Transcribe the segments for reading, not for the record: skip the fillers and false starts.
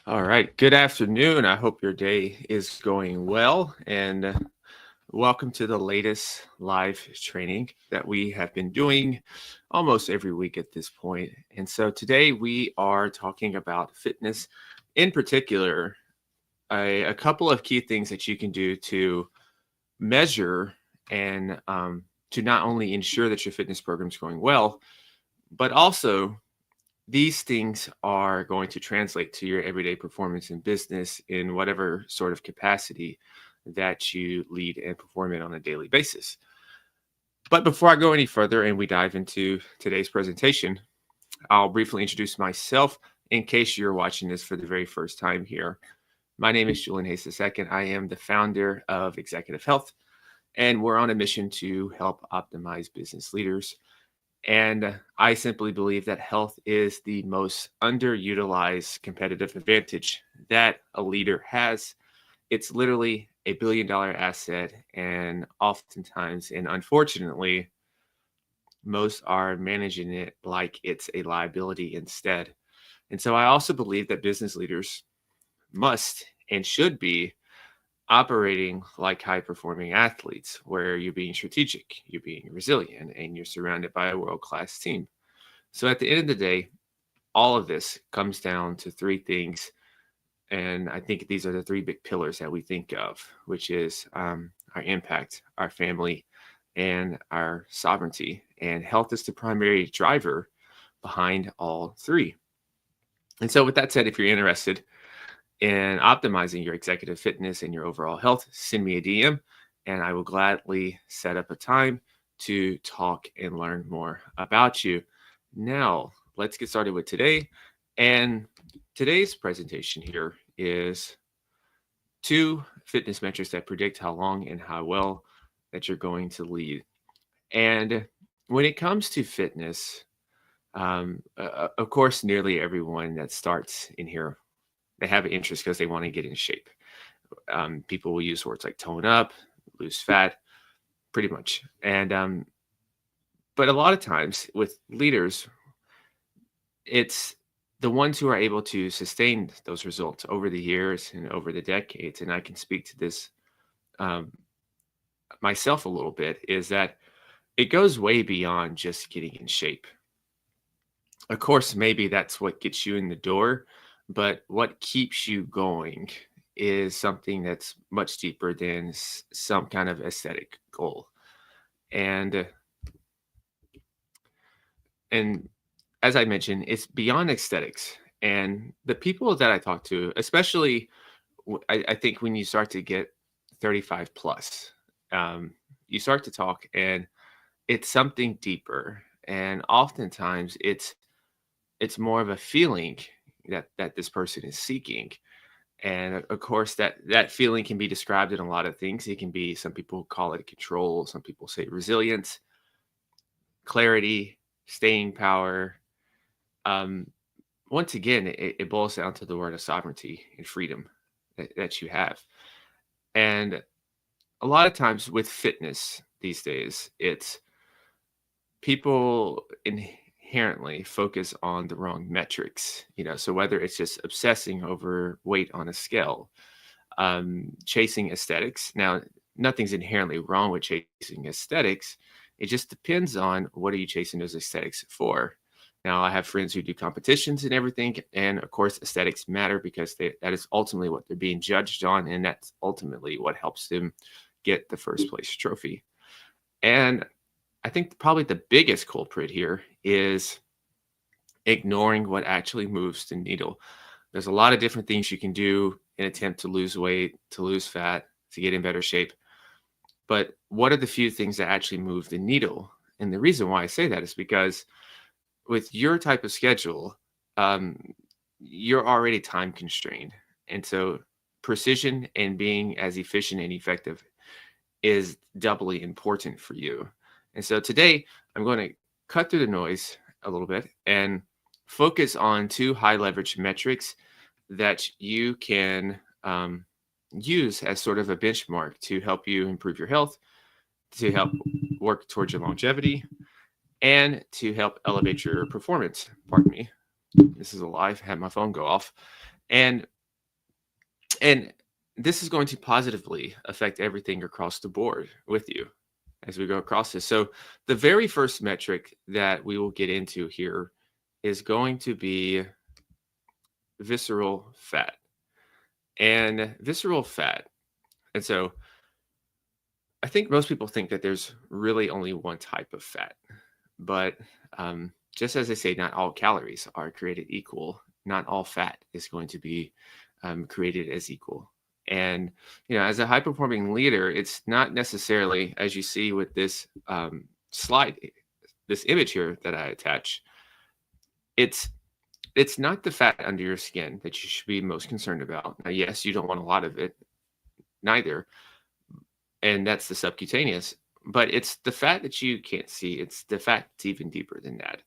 All right. Good afternoon. I hope your day is going well. And welcome to the latest live training that we have been doing almost every week at this point. And so today we are talking about fitness, in particular, a couple of key things that you can do to measure and to not only ensure that your fitness program is going well, but also these things are going to translate to your everyday performance in business in whatever sort of capacity that you lead and perform in on a daily basis. But before I go any further and we dive into today's presentation, I'll briefly introduce myself in case you're watching this for the very first time here. My name is Julian Hayes II. I am the founder of Executive Health, and we're on a mission to help optimize business leaders. And I simply believe that health is the most underutilized competitive advantage that a leader has. It's literally a $1 billion asset. And oftentimes, and unfortunately, most are managing it like it's a liability instead. And so I also believe that business leaders must and should be operating like high performing athletes, where you're being strategic, you're being resilient, and you're surrounded by a world class team. So at the end of the day, all of this comes down to three things. And I think these are the three big pillars that we think of, which is our impact, our family, and our sovereignty. And health is the primary driver behind all three. And so, with that said, if you're interested in optimizing your executive fitness and your overall health, send me a DM and I will gladly set up a time to talk and learn more about you. Now, let's get started with today. And today's presentation here is 2 fitness metrics that predict how long and how well that you're going to lead. And when it comes to fitness, of course, nearly everyone that starts in here, they have an interest because they want to get in shape. People will use words like tone up, lose fat, pretty much. And but a lot of times with leaders, it's the ones who are able to sustain those results over the years and over the decades. And I can speak to this um, myself a little bit. Is that it goes way beyond just getting in shape. Of course, maybe that's what gets you in the door, but what keeps you going is something that's much deeper than some kind of aesthetic goal. And and as I mentioned, it's beyond aesthetics. And the people that I talk to, especially, I think when you start to get 35 plus, you start to talk, and it's something deeper. And oftentimes, it's more of a feeling that this person is seeking. And of course, that feeling can be described in a lot of things. It can be, some people call it control, some people say resilience, clarity, staying power. Um, Once again, it boils down to the word of sovereignty and freedom that you have. And a lot of times with fitness these days, it's people inherently focus on the wrong metrics. So whether it's just obsessing over weight on a scale, chasing aesthetics. Now, nothing's inherently wrong with chasing aesthetics. It just depends on what are you chasing those aesthetics for. Now, I have friends who do competitions and everything, and of course, aesthetics matter because that is ultimately what they're being judged on, and that's ultimately what helps them get the first place trophy. And I think probably the biggest culprit here is ignoring what actually moves the needle. There's a lot of different things you can do in attempt to lose weight, to lose fat, to get in better shape. But what are the few things that actually move the needle? And the reason why I say that is because with your type of schedule, um, you're already time constrained. And so precision and being as efficient and effective is doubly important for you. And so today I'm going to cut through the noise a little bit and focus on 2 high leverage metrics that you can use as sort of a benchmark to help you improve your health, to help work towards your longevity, and to help elevate your performance. Pardon me. This is a live, had my phone go off. And And this is going to positively affect everything across the board with you as we go across this. So, the very first metric that we will get into here is going to be visceral fat. And visceral fat. And so, I think most people think that there's really only one type of fat. But just as they say, not all calories are created equal. Not all fat is going to be created as equal. And as a high performing leader, it's not necessarily, as you see with this slide, this image here that I attach. It's not the fat under your skin that you should be most concerned about. Now, yes, you don't want a lot of it, neither, and that's the subcutaneous. But it's the fat that you can't see. It's the fat that's even deeper than that.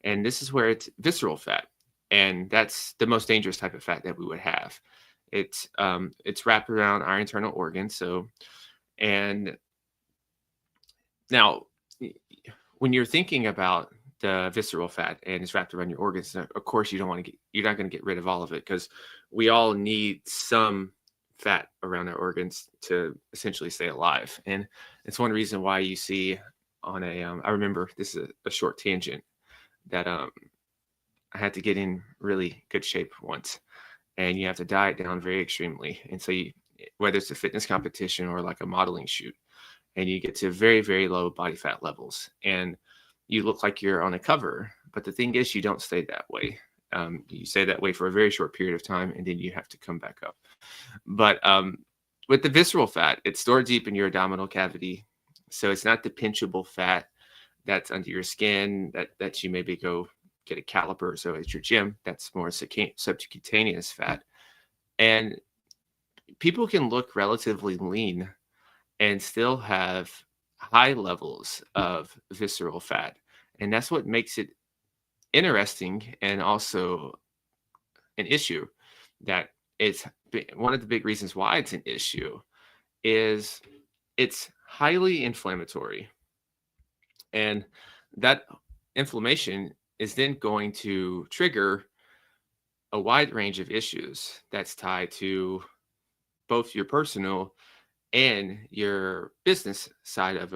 And this is where it's visceral fat. And that's the most dangerous type of fat that we would have. It's wrapped around our internal organs. So, and now when you're thinking about the visceral fat and it's wrapped around your organs, of course you're not going to get rid of all of it, because we all need some fat around our organs to essentially stay alive. And it's one reason why you see on I remember, this is a short tangent, that I had to get in really good shape once, and you have to diet down very extremely. And so whether it's a fitness competition or like a modeling shoot, and you get to very, very low body fat levels, and you look like you're on a cover. But the thing is, you don't stay that way. You stay that way for a very short period of time, and then you have to come back up. But with the visceral fat, it's stored deep in your abdominal cavity. So it's not the pinchable fat that's under your skin that you maybe go get a caliper or so at your gym. That's more subcutaneous fat. And people can look relatively lean and still have high levels of visceral fat. And that's what makes it interesting, and also an issue. That it's one of the big reasons why it's an issue is it's highly inflammatory. And that inflammation is then going to trigger a wide range of issues that's tied to both your personal and your business side of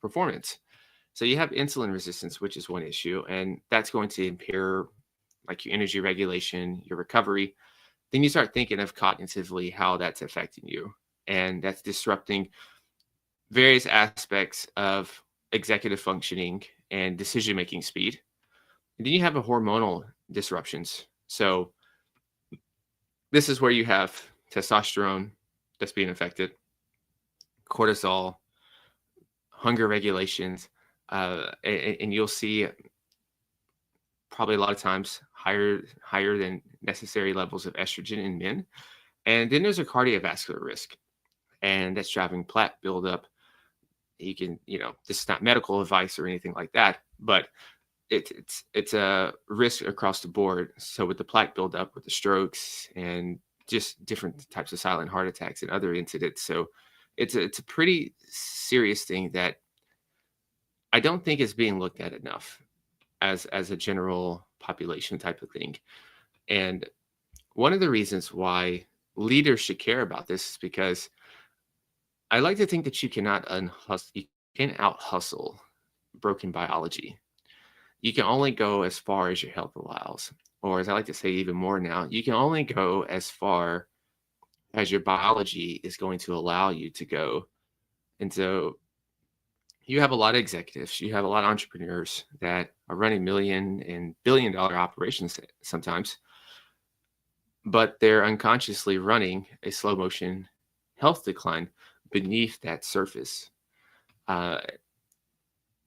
performance. So you have insulin resistance, which is one issue, and that's going to impair like your energy regulation, your recovery. Then you start thinking of cognitively how that's affecting you, and that's disrupting various aspects of executive functioning and decision-making speed. And then you have a hormonal disruptions. So this is where you have testosterone that's being affected, cortisol, hunger regulations, and you'll see probably a lot of times higher than necessary levels of estrogen in men. And then there's a cardiovascular risk, and that's driving plaque buildup. You can, this is not medical advice or anything like that, but it's a risk across the board. So with the plaque buildup, with the strokes, and just different types of silent heart attacks and other incidents. So it's a pretty serious thing that I don't think is being looked at enough as a general population type of thing. And one of the reasons why leaders should care about this is because I like to think that you can out hustle broken biology. You can only go as far as your health allows, or as I like to say even more now, you can only go as far as your biology is going to allow you to go. And so you have a lot of executives, you have a lot of entrepreneurs that are running million and billion-dollar operations sometimes, but they're unconsciously running a slow motion health decline beneath that surface.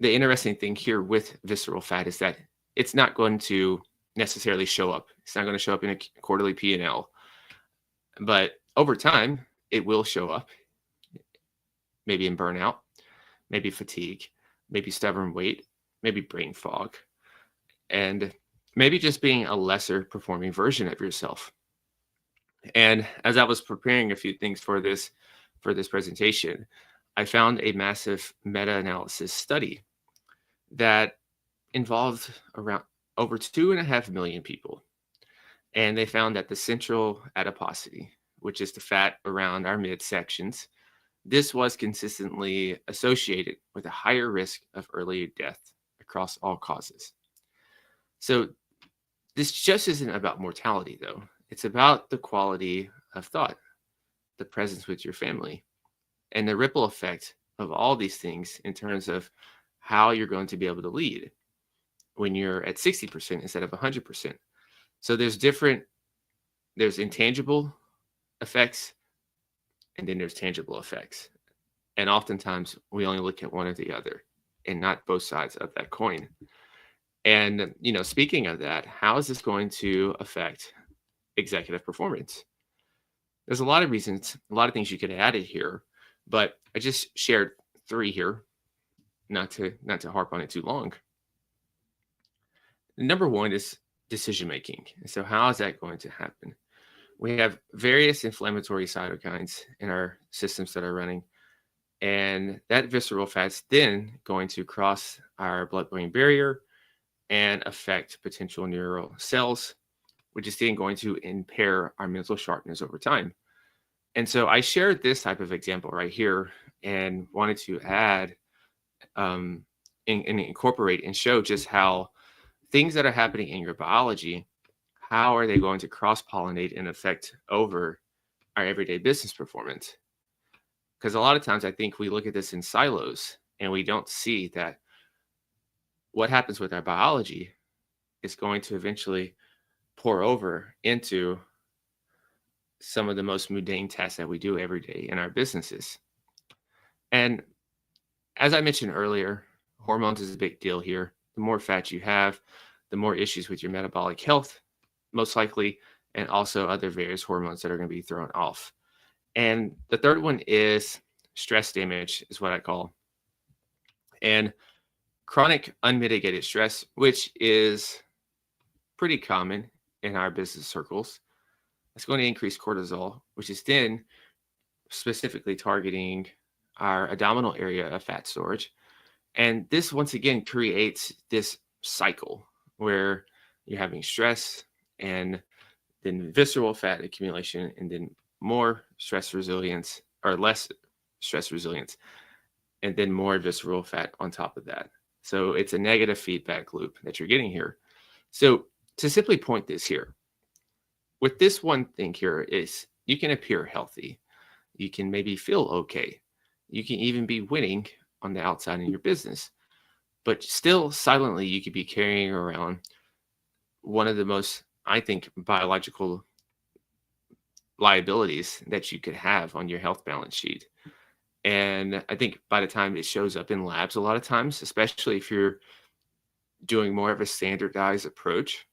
The interesting thing here with visceral fat is that it's not going to necessarily show up. It's not going to show up in a quarterly P&L, but over time it will show up, maybe in burnout, maybe fatigue, maybe stubborn weight, maybe brain fog, and maybe just being a lesser performing version of yourself. And as I was preparing a few things for this presentation, I found a massive meta-analysis study that involved around over 2.5 million people. And they found that the central adiposity, which is the fat around our midsections, this was consistently associated with a higher risk of early death across all causes. So this just isn't about mortality, though. It's about the quality of thought, the presence with your family, and the ripple effect of all these things in terms of how you're going to be able to lead when you're at 60% instead of 100%. So there's intangible effects, and then there's tangible effects. And oftentimes we only look at one or the other and not both sides of that coin. And, speaking of that, how is this going to affect executive performance? There's a lot of reasons, a lot of things you could add it here, but I just shared 3 here, not to harp on it too long. Number 1 is decision making. So how is that going to happen? We have various inflammatory cytokines in our systems that are running, and that visceral fat's then going to cross our blood-brain barrier and affect potential neural cells, which is then going to impair our mental sharpness over time. And so I shared this type of example right here and wanted to add and incorporate and show just how things that are happening in your biology, how are they going to cross-pollinate and affect over our everyday business performance? Because a lot of times I think we look at this in silos and we don't see that what happens with our biology is going to eventually pour over into some of the most mundane tasks that we do every day in our businesses. And as I mentioned earlier, hormones is a big deal here. The more fat you have, the more issues with your metabolic health, most likely, and also other various hormones that are going to be thrown off. And the third one is stress damage, is what I call. And chronic unmitigated stress, which is pretty common in our business circles, it's going to increase cortisol, which is then specifically targeting our abdominal area of fat storage. And this once again creates this cycle where you're having stress and then visceral fat accumulation and then more stress resilience or less stress resilience and then more visceral fat on top of that. So it's a negative feedback loop that you're getting here. So to simply point this here, with this one thing here is you can appear healthy. You can maybe feel okay. You can even be winning on the outside in your business. But still silently, you could be carrying around one of the most, I think, biological liabilities that you could have on your health balance sheet. And I think by the time it shows up in labs, a lot of times, especially if you're doing more of a standardized approach,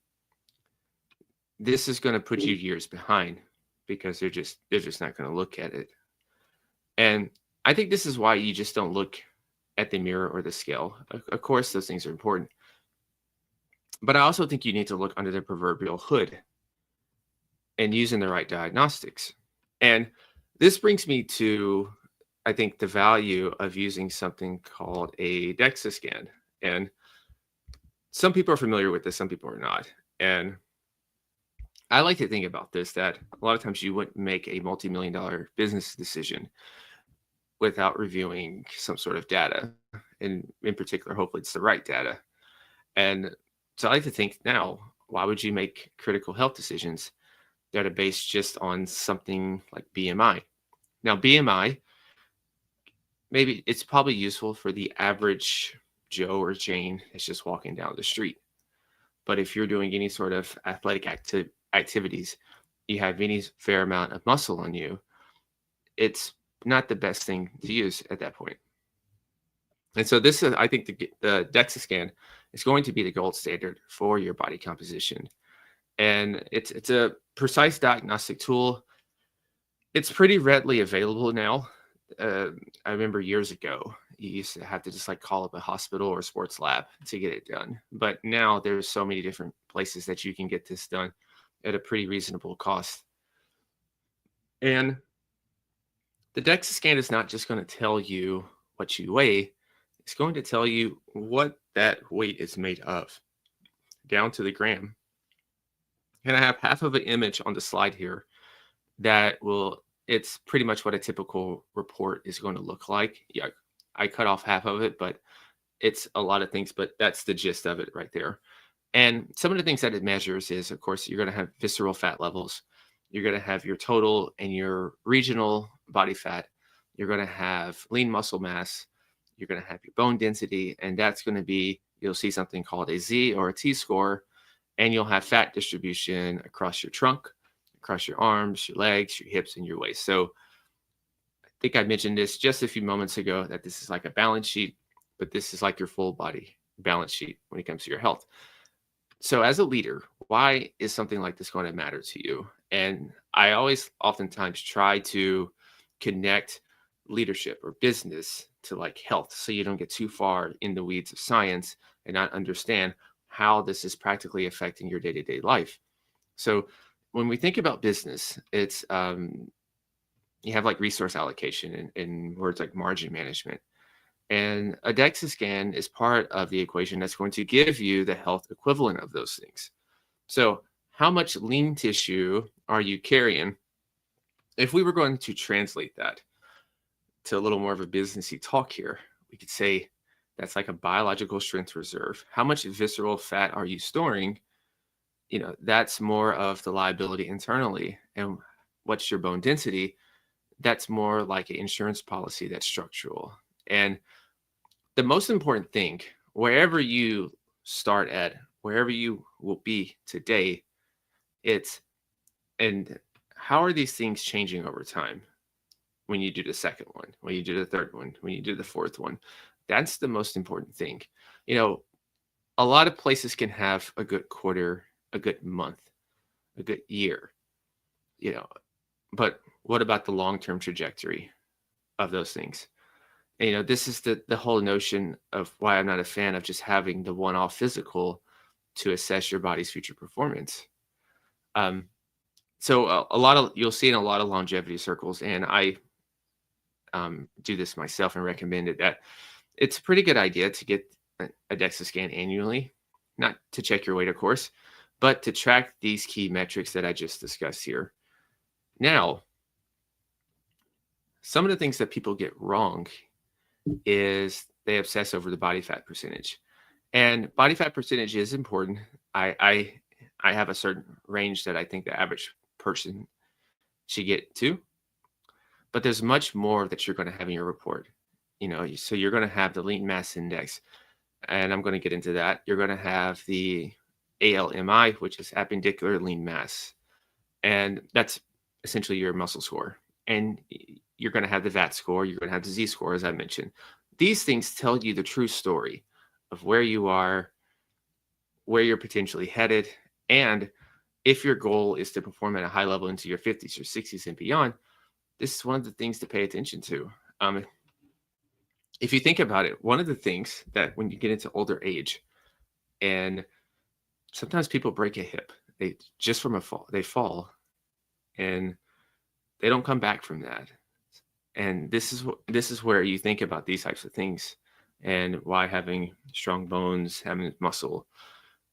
this is going to put you years behind because they're just not going to look at it. And I think this is why you just don't look at the mirror or the scale. Of course, those things are important. But I also think you need to look under the proverbial hood and using the right diagnostics. And this brings me to, I think, the value of using something called a DEXA scan. And some people are familiar with this, some people are not. And I like to think about this, that a lot of times you wouldn't make a multi-million-dollar business decision without reviewing some sort of data. And in particular, hopefully it's the right data. And so I like to think now, why would you make critical health decisions that are based just on something like BMI? Now, BMI, maybe it's probably useful for the average Joe or Jane that's just walking down the street. But if you're doing any sort of athletic activities, you have any fair amount of muscle on you, it's not the best thing to use at that point. And so this is, I think, the DEXA scan is going to be the gold standard for your body composition. And it's a precise diagnostic tool. It's pretty readily available now. I remember years ago, you used to have to just like call up a hospital or a sports lab to get it done. But now there's so many different places that you can get this done at a pretty reasonable cost. And the DEXA scan is not just going to tell you what you weigh, it's going to tell you what that weight is made of, down to the gram. And I have half of an image on the slide here it's pretty much what a typical report is going to look like. Yeah, I cut off half of it, but it's a lot of things, but that's the gist of it right there. And some of the things that it measures is, of course, you're going to have visceral fat levels. You're going to have your total and your regional body fat. You're going to have lean muscle mass. You're going to have your bone density. And that's going to be, you'll see something called a Z or a T score. And you'll have fat distribution across your trunk, across your arms, your legs, your hips, and your waist. So I think I mentioned this just a few moments ago that this is like a balance sheet, but this is like your full body balance sheet when it comes to your health. So as a leader, why is something like this going to matter to you? And I always oftentimes try to connect leadership or business to like health so you don't get too far in the weeds of science and not understand how this is practically affecting your day-to-day life. So when we think about business, it's you have like resource allocation and words like margin management. And a DEXA scan is part of the equation that's going to give you the health equivalent of those things. So how much lean tissue are you carrying? If we were going to translate that to a little more of a businessy talk here, we could say that's like a biological strength reserve. How much visceral fat are you storing? That's more of the liability internally. And what's your bone density? That's more like an insurance policy that's structural. And the most important thing, wherever you start at, wherever you will be today, and how are these things changing over time when you do the second one, when you do the third one, when you do the fourth one? That's the most important thing. A lot of places can have a good quarter, a good month, a good year, but what about the long-term trajectory of those things? And, this is the whole notion of why I'm not a fan of just having the one-off physical to assess your body's future performance. So you'll see in a lot of longevity circles, and I do this myself and recommend it, that it's a pretty good idea to get a DEXA scan annually, not to check your weight, of course, but to track these key metrics that I just discussed here. Now, some of the things that people get wrong is they obsess over the body fat percentage. And body fat percentage is important. I have a certain range that I think the average person should get to, but there's much more that you're going to have in your report. So you're going to have the lean mass index, and I'm going to get into that. You're going to have the ALMI, which is appendicular lean mass, and that's essentially your muscle score. And you're going to have the VAT score. You're going to have the Z score, as I mentioned. These things tell you the true story of where you are, where you're potentially headed, and if your goal is to perform at a high level into your 50s or 60s and beyond, this is one of the things to pay attention to. If you think about it, one of the things that when you get into older age, and sometimes people break a hip, they just from a fall, they fall, and they don't come back from that. And this is where you think about these types of things, and why having strong bones, having muscle,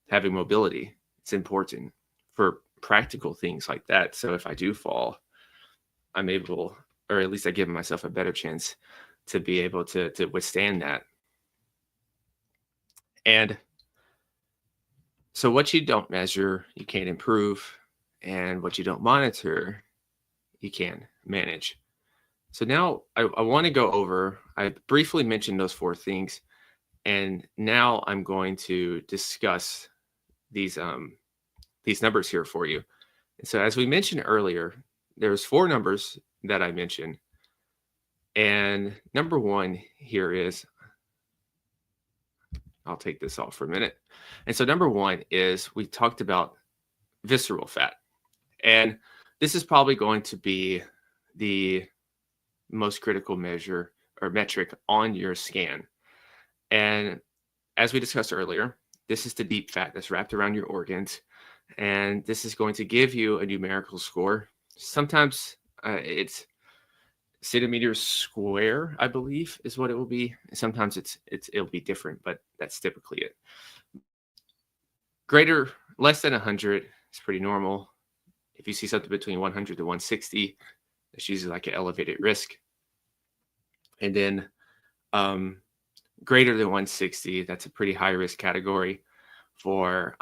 having mobility, it's important for practical things like that. So if I do fall, I'm able, or at least I give myself a better chance to be able to withstand that. And so what you don't measure, you can't improve, and what you don't monitor, you can manage. So now I want to go over, I briefly mentioned those four things, and now I'm going to discuss these numbers here for you. And so as we mentioned earlier, there's four numbers that I mentioned. And number one here is, I'll take this off for a minute. And so number one is, we talked about visceral fat. And this is probably going to be the most critical measure or metric on your scan. And as we discussed earlier, this is the deep fat that's wrapped around your organs. And this is going to give you a numerical score. Sometimes it's centimeters square, I believe, is what it will be. Sometimes it'll be different, but that's typically it. Less than 100 is pretty normal. If you see something between 100 to 160, it's usually like an elevated risk. And then greater than 160, that's a pretty high risk category for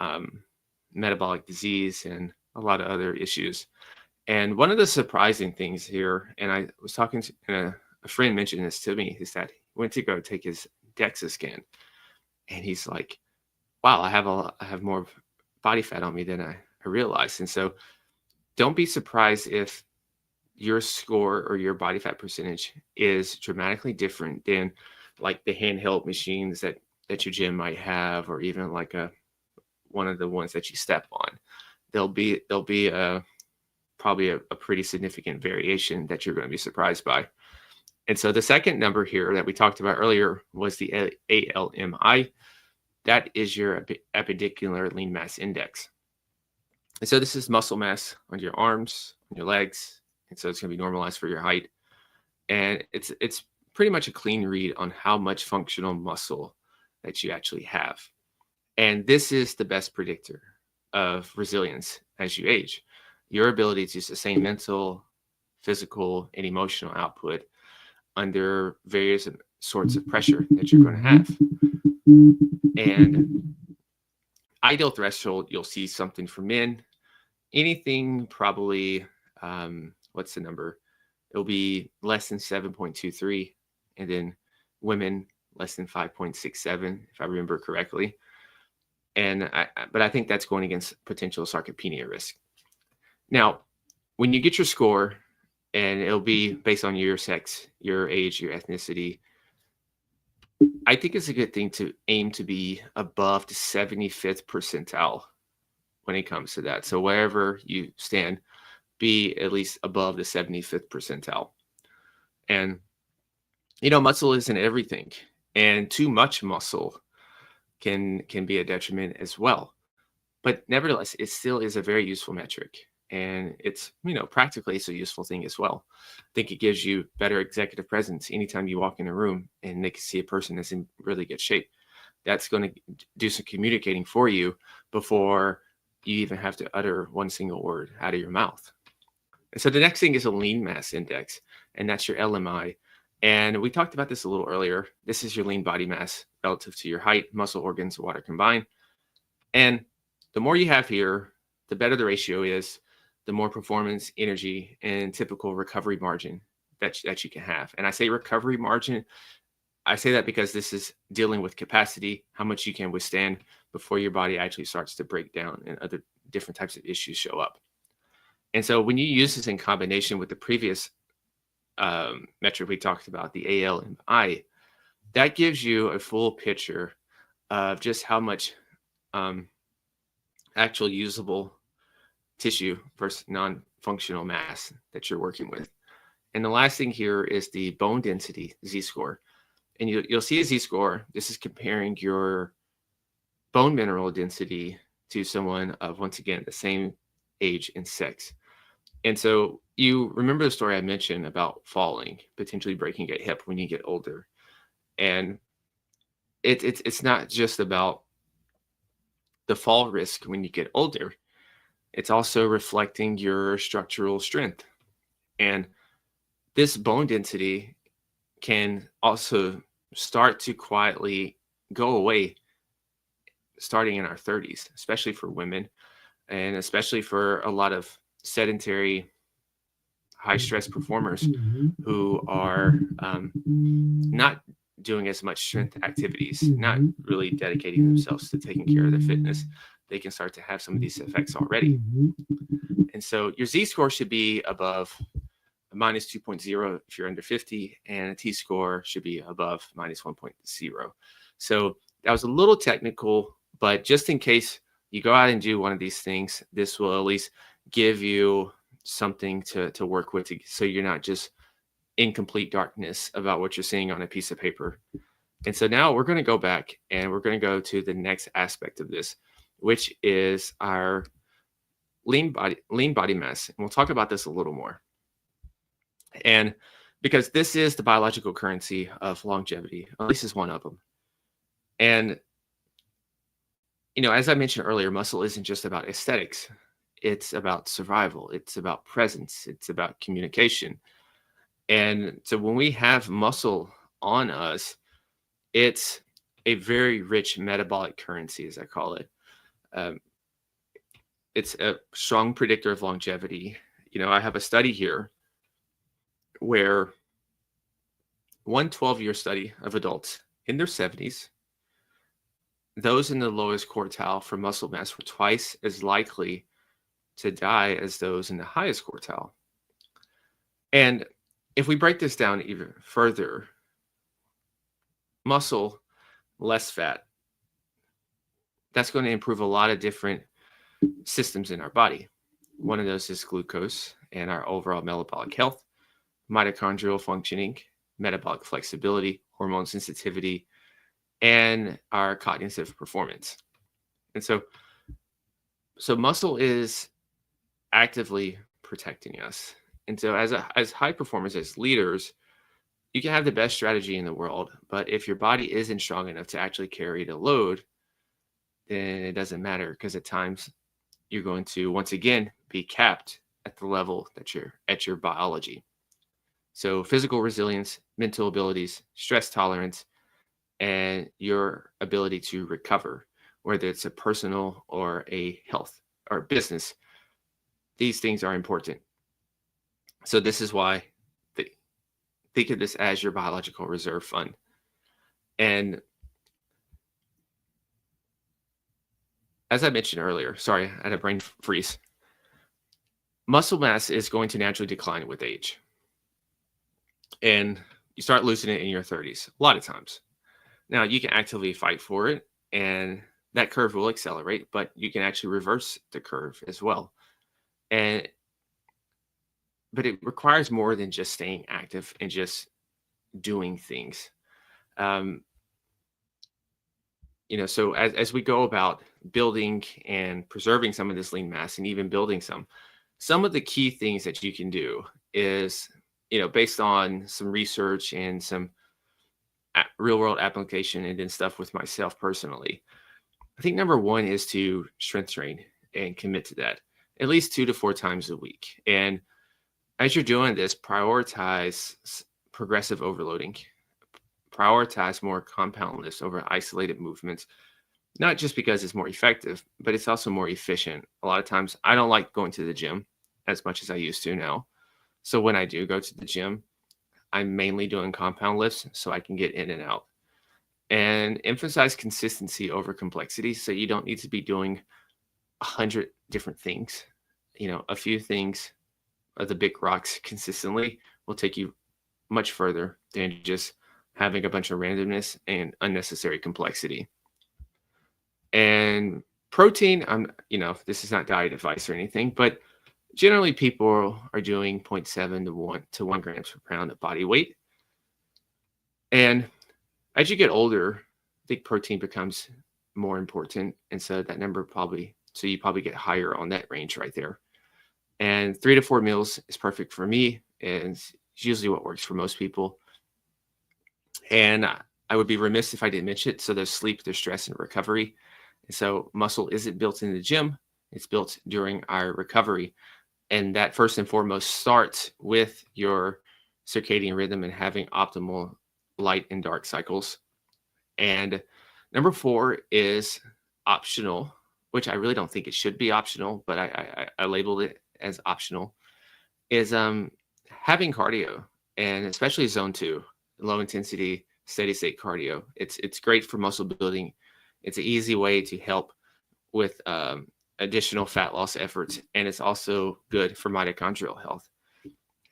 metabolic disease and a lot of other issues. And one of the surprising things here, and I was talking to a friend mentioned this to me, is that he went to go take his DEXA scan, and he's like, "Wow, I have more body fat on me than I realized." And so, don't be surprised if your score or your body fat percentage is dramatically different than like the handheld machines that your gym might have, or even like one of the ones that you step on. There'll be probably a pretty significant variation that you're going to be surprised by. And so the second number here that we talked about earlier was the ALMI. That is your appendicular lean mass index. And so this is muscle mass on your arms, on your legs. And so it's going to be normalized for your height. And it's pretty much a clean read on how much functional muscle that you actually have. And this is the best predictor of resilience as you age. Your ability to sustain mental, physical, and emotional output under various sorts of pressure that you're going to have. And ideal threshold, you'll see something for men, anything probably, what's the number? It'll be less than 7.23, and then women less than 5.67, if I remember correctly. But I think that's going against potential sarcopenia risk. Now, when you get your score, and it'll be based on your sex, your age, your ethnicity, I think it's a good thing to aim to be above the 75th percentile when it comes to that. So wherever you stand, be at least above the 75th percentile. And, muscle isn't everything. And too much muscle can be a detriment as well. But nevertheless, it still is a very useful metric. And it's, practically it's a useful thing as well. I think it gives you better executive presence anytime you walk in a room and they can see a person that's in really good shape. That's going to do some communicating for you before you even have to utter one single word out of your mouth. And so the next thing is a lean mass index, and that's your LMI. And we talked about this a little earlier. This is your lean body mass relative to your height, muscle, organs, water combined. And the more you have here, the better the ratio is, the more performance, energy, and typical recovery margin that you can have. And I say recovery margin, I say that because this is dealing with capacity, how much you can withstand before your body actually starts to break down and other different types of issues show up. And so when you use this in combination with the previous metric we talked about, the ALMI, that gives you a full picture of just how much actual usable tissue versus non-functional mass that you're working with. And the last thing here is the bone density Z-score. And you'll see a Z-score. This is comparing your bone mineral density to someone of, once again, the same age and sex. And so you remember the story I mentioned about falling, potentially breaking a hip when you get older. And it's not just about the fall risk when you get older. It's also reflecting your structural strength. And this bone density can also start to quietly go away starting in our 30s, especially for women, and especially for a lot of sedentary, high stress performers who are not doing as much strength activities, not really dedicating themselves to taking care of their fitness. They can start to have some of these effects already. And so your Z-score should be above minus 2.0 if you're under 50, and a T-score should be above minus 1.0. So that was a little technical, but just in case you go out and do one of these things, this will at least give you something to work with, so you're not just in complete darkness about what you're seeing on a piece of paper. And so now we're going to go back and we're going to go to the next aspect of this, which is our lean body mass. And we'll talk about this a little more. And because this is the biological currency of longevity, at least is one of them. And, as I mentioned earlier, muscle isn't just about aesthetics. It's about survival. It's about presence. It's about communication. And so when we have muscle on us, it's a very rich metabolic currency, as I call it. Um, it's a strong predictor of longevity. I have a study here where one 12-year study of adults in their 70s, those in the lowest quartile for muscle mass were twice as likely to die as those in the highest quartile. And if we break this down even further, muscle, less fat, that's going to improve a lot of different systems in our body. One of those is glucose and our overall metabolic health, mitochondrial functioning, metabolic flexibility, hormone sensitivity, and our cognitive performance. And so muscle is actively protecting us. And so as high performers, as leaders, you can have the best strategy in the world, but if your body isn't strong enough to actually carry the load, then it doesn't matter, because at times you're going to once again be capped at the level that you're at your biology. So physical resilience, mental abilities, stress tolerance, and your ability to recover, whether it's a personal or a health or business, these things are important. So this is why think of this as your biological reserve fund. And as I mentioned earlier, sorry, I had a brain freeze. Muscle mass is going to naturally decline with age. And you start losing it in your 30s, a lot of times. Now, you can actively fight for it, and that curve will accelerate, but you can actually reverse the curve as well. But it requires more than just staying active and just doing things. So as we go about building and preserving some of this lean mass, and even building some of the key things that you can do is, based on some research and some real world application, and then stuff with myself personally. I think number one is to strength train and commit to that at least 2 to 4 times a week. And as you're doing this, prioritize progressive overloading. Prioritize more compound lifts over isolated movements, not just because it's more effective, but it's also more efficient. A lot of times I don't like going to the gym as much as I used to now. So when I do go to the gym, I'm mainly doing compound lifts so I can get in and out. And emphasize consistency over complexity. So you don't need to be doing 100 different things. A few things of the big rocks consistently will take you much further than just having a bunch of randomness and unnecessary complexity. And protein, this is not diet advice or anything, but generally people are doing 0.7 to 1 grams per pound of body weight. And as you get older, I think protein becomes more important. And so that number you probably get higher on that range right there. And 3 to 4 meals is perfect for me, and it's usually what works for most people. And I would be remiss if I didn't mention it. So there's sleep, there's stress, and recovery. And so muscle isn't built in the gym, it's built during our recovery. And that first and foremost starts with your circadian rhythm and having optimal light and dark cycles. And number 4 is optional, which I really don't think it should be optional, but I labeled it as optional, is having cardio, and especially zone 2, low intensity, steady state cardio. It's great for muscle building. It's an easy way to help with additional fat loss efforts, and it's also good for mitochondrial health.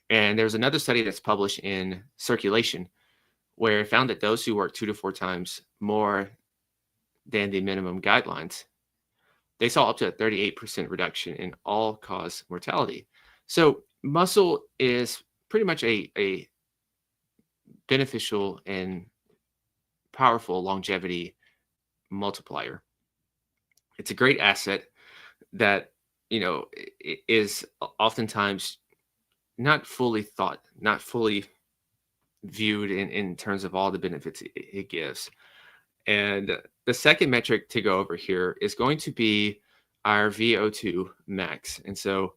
And there's another study that's published in Circulation where it found that those who work 2 to 4 times more than the minimum guidelines, they saw up to a 38% reduction in all-cause mortality. So muscle is pretty much a beneficial and powerful longevity multiplier. It's a great asset that, is oftentimes not fully viewed in terms of all the benefits it gives. And the second metric to go over here is going to be our VO2 max. And so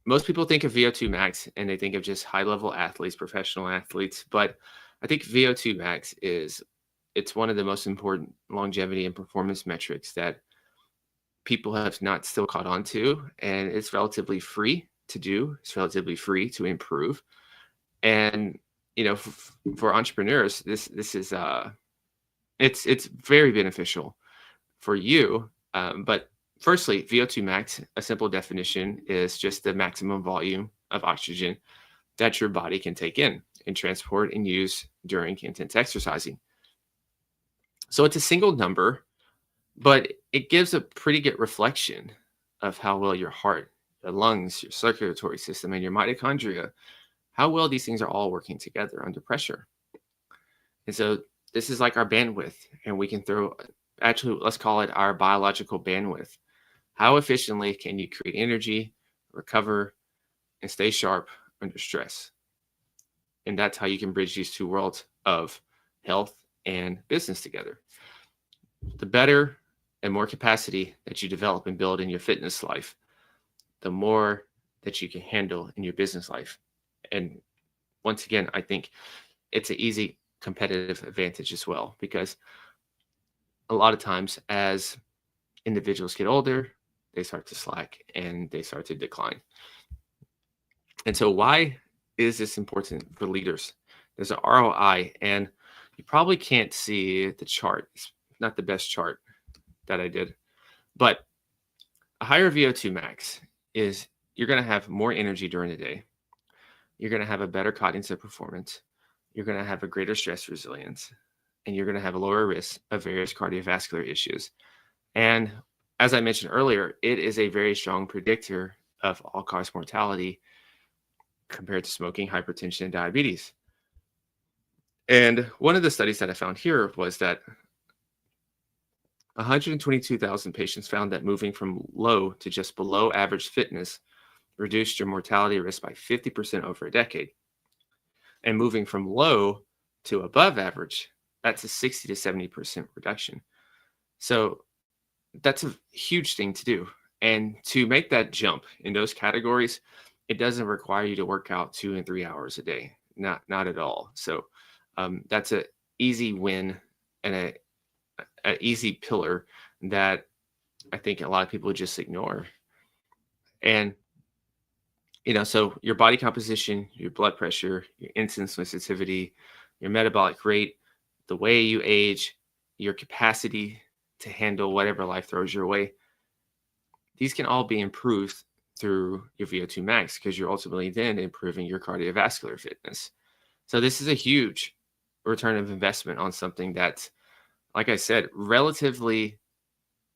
most people think of VO2 max and they think of just high level athletes, professional athletes. But I think VO2 max it's one of the most important longevity and performance metrics that people have not still caught on to. And it's relatively free to do. It's relatively free to improve. And, for entrepreneurs, this is, it's very beneficial for you. But firstly, VO2 max, a simple definition is just the maximum volume of oxygen that your body can take in and transport and use during intense exercising. So it's a single number, but it gives a pretty good reflection of how well your heart, your lungs, your circulatory system, and your mitochondria, how well these things are all working together under pressure. And so this is like our bandwidth, and we can actually, let's call it our biological bandwidth. How efficiently can you create energy, recover, and stay sharp under stress? And that's how you can bridge these two worlds of health and business together. The better and more capacity that you develop and build in your fitness life, the more that you can handle in your business life. And once again, I think it's an easy competitive advantage as well, because a lot of times as individuals get older, they start to slack and they start to decline. And so why is this important for leaders? There's an ROI, and you probably can't see the chart. It's not the best chart that I did, but a higher VO2 max is you're going to have more energy during the day. You're going to have a better cognitive performance. You're going to have a greater stress resilience, and you're going to have a lower risk of various cardiovascular issues. And as I mentioned earlier, it is a very strong predictor of all-cause mortality compared to smoking, hypertension, and diabetes. And one of the studies that I found here was that 122,000 patients found that moving from low to just below average fitness reduced your mortality risk by 50% over a decade. And moving from low to above average, that's a 60 to 70% reduction. So that's a huge thing to do. And to make that jump in those categories, it doesn't require you to work out 2 and 3 hours a day. Not at all. So that's an easy win and an easy pillar that I think a lot of people just ignore. And so your body composition, your blood pressure, your insulin sensitivity, your metabolic rate, the way you age, your capacity to handle whatever life throws your way, these can all be improved through your VO2 max, because you're ultimately then improving your cardiovascular fitness. So this is a huge return of investment on something that's, like I said, relatively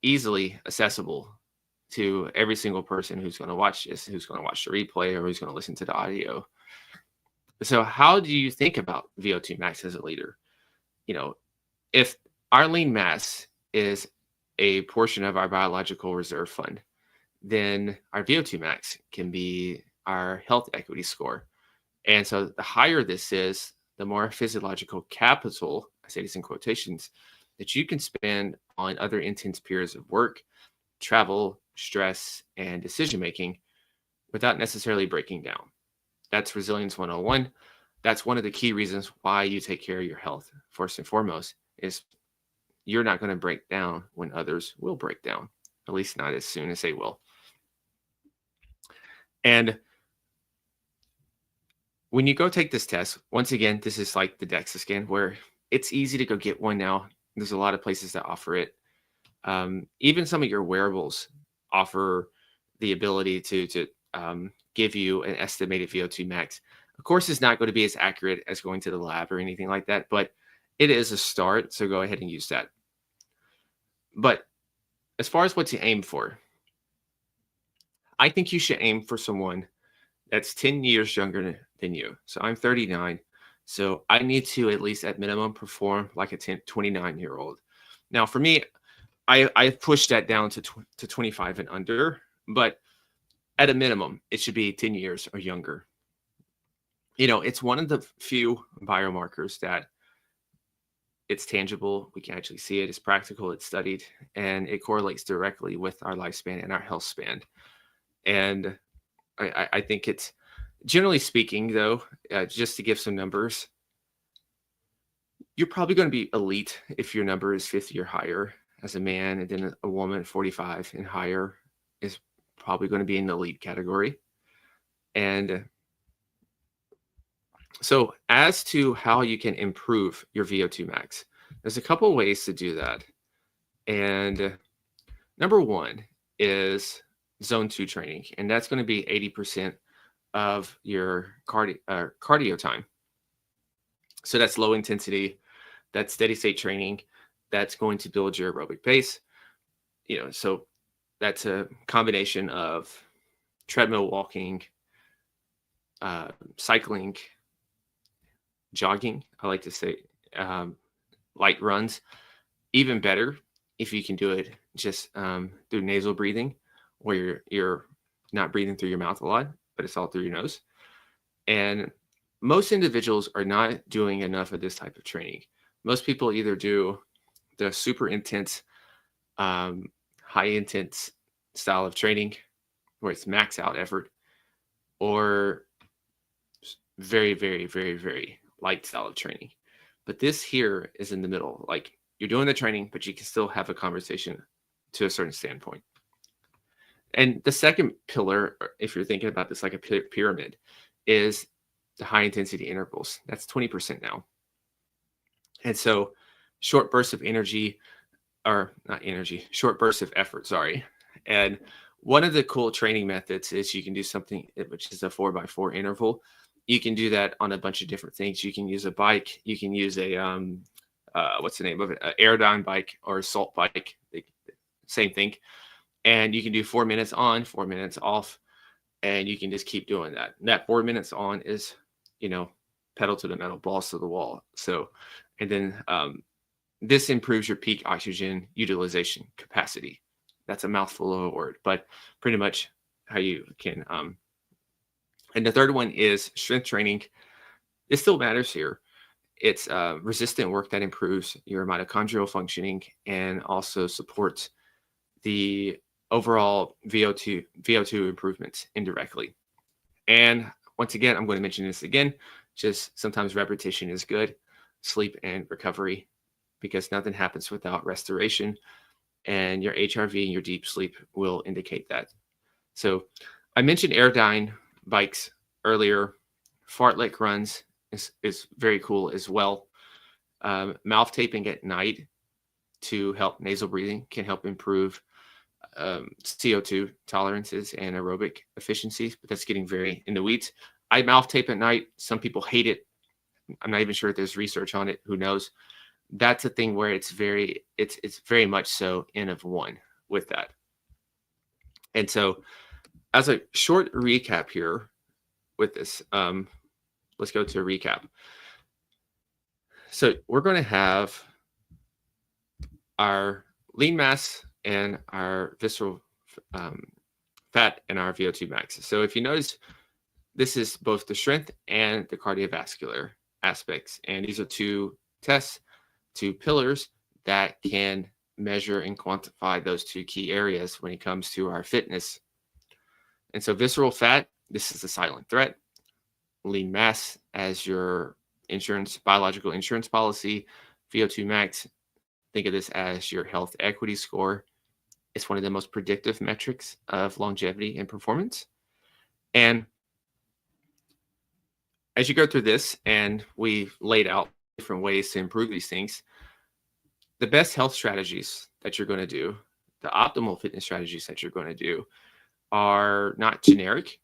easily accessible to every single person who's going to watch this, who's going to watch the replay, or who's going to listen to the audio. So how do you think about VO2 max as a leader? If our lean mass is a portion of our biological reserve fund, then our VO2 max can be our health equity score. And so the higher this is, the more physiological capital, I say this in quotations, that you can spend on other intense periods of work, travel, stress, and decision-making without necessarily breaking down. That's Resilience 101. That's one of the key reasons why you take care of your health. First and foremost is you're not going to break down when others will break down, at least not as soon as they will. And when you go take this test, once again, this is like the DEXA scan, where it's easy to go get one now. There's a lot of places that offer it. Even some of your wearables offer the ability to give you an estimated VO2 max. Of course, it's not going to be as accurate as going to the lab or anything like that, but it is a start. So go ahead and use that. But as far as what to aim for, I think you should aim for someone that's 10 years younger than you. So I'm 39. So I need to at least at minimum perform like a 29-year-old. Now for me, I pushed that down to 25 and under, but at a minimum, it should be 10 years or younger. It's one of the few biomarkers that it's tangible. We can actually see it. It's practical. It's studied, and it correlates directly with our lifespan and our health span. And I think it's, generally speaking, though, just to give some numbers, you're probably going to be elite if your number is 50 or higher as a man, and then a woman 45 and higher is probably going to be in the elite category. And so, as to how you can improve your VO2 max, there's a couple ways to do that. And number one is zone 2 training, and that's going to be 80% of your cardio time. So that's low intensity, that's steady state training, that's going to build your aerobic pace. So that's a combination of treadmill walking, cycling, jogging. I like to say light runs. Even better if you can do it just through nasal breathing, where you're not breathing through your mouth a lot, but it's all through your nose. And most individuals are not doing enough of this type of training. Most people either do the super intense, high intense style of training where it's max out effort, or very, very, very, very light style of training. But this here is in the middle. Like, you're doing the training, but you can still have a conversation to a certain standpoint. And the second pillar, if you're thinking about this like a pyramid, is the high intensity intervals. That's 20% now. And so short bursts of energy, or not energy, short bursts of effort, sorry. And one of the cool training methods is you can do something which is a 4x4 interval. You can do that on a bunch of different things. You can use a bike. You can use a, what's the name of it? An Aerodyne bike or a salt bike. Same thing. And you can do 4 minutes on, 4 minutes off. And you can just keep doing that. And that 4 minutes on is, pedal to the metal, balls to the wall. So, and then this improves your peak oxygen utilization capacity. That's a mouthful of a word, but pretty much how you can. And the third one is strength training. It still matters here. It's resistant work that improves your mitochondrial functioning and also supports the overall VO2 improvements indirectly. And once again, I'm going to mention this again, just sometimes repetition is good, sleep and recovery, because nothing happens without restoration, and your HRV and your deep sleep will indicate that. So I mentioned Aerodyne bikes earlier. Fartlek runs is very cool as well. Mouth taping at night to help nasal breathing can help improve CO2 tolerances and aerobic efficiencies, but that's getting very in the weeds. I mouth tape at night. Some people hate it. I'm not even sure if there's research on it. Who knows? That's a thing where it's very much so N of one with that. And so as a short recap here with this, let's go to a recap. So we're going to have our lean mass and our visceral fat and our VO2 max. So if you notice, this is both the strength and the cardiovascular aspects. And these are two tests, two pillars that can measure and quantify those two key areas when it comes to our fitness. And so visceral fat, this is a silent threat. Lean mass as your biological insurance policy. VO2 max, think of this as your health equity score. It's one of the most predictive metrics of longevity and performance. And as you go through this, and we laid out different ways to improve these things, the best health strategies that you're going to do, the optimal fitness strategies that you're going to do, are not generic.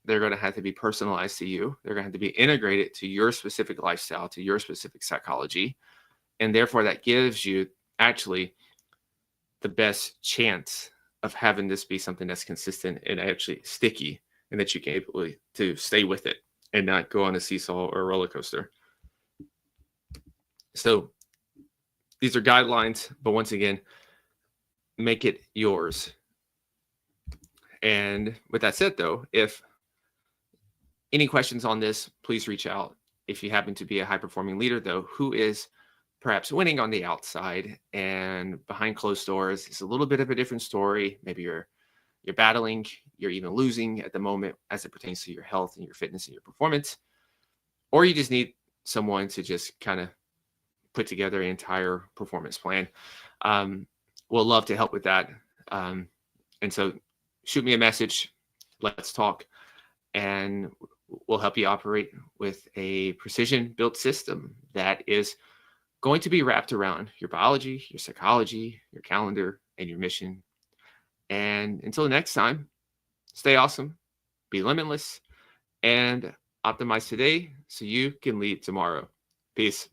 They're going to have to be personalized to you. They're going to have to be integrated to your specific lifestyle, to your specific psychology. And therefore, that gives you actually the best chance of having this be something that's consistent and actually sticky, and that you can be able to stay with it and not go on a seesaw or a roller coaster. So these are guidelines, but once again, make it yours. And with that said, though, if any questions on this, please reach out. If you happen to be a high-performing leader, though, who is perhaps winning on the outside, and behind closed doors is a little bit of a different story. Maybe you're battling, you're even losing at the moment as it pertains to your health and your fitness and your performance, or you just need someone to just kind of put together an entire performance plan. Um, we'll love to help with that. Um, and so shoot me a message. Let's talk. And we'll help you operate with a precision built system that is going to be wrapped around your biology, your psychology, your calendar, and your mission. And until next time, stay awesome, be limitless, and optimize today so you can lead tomorrow. Peace.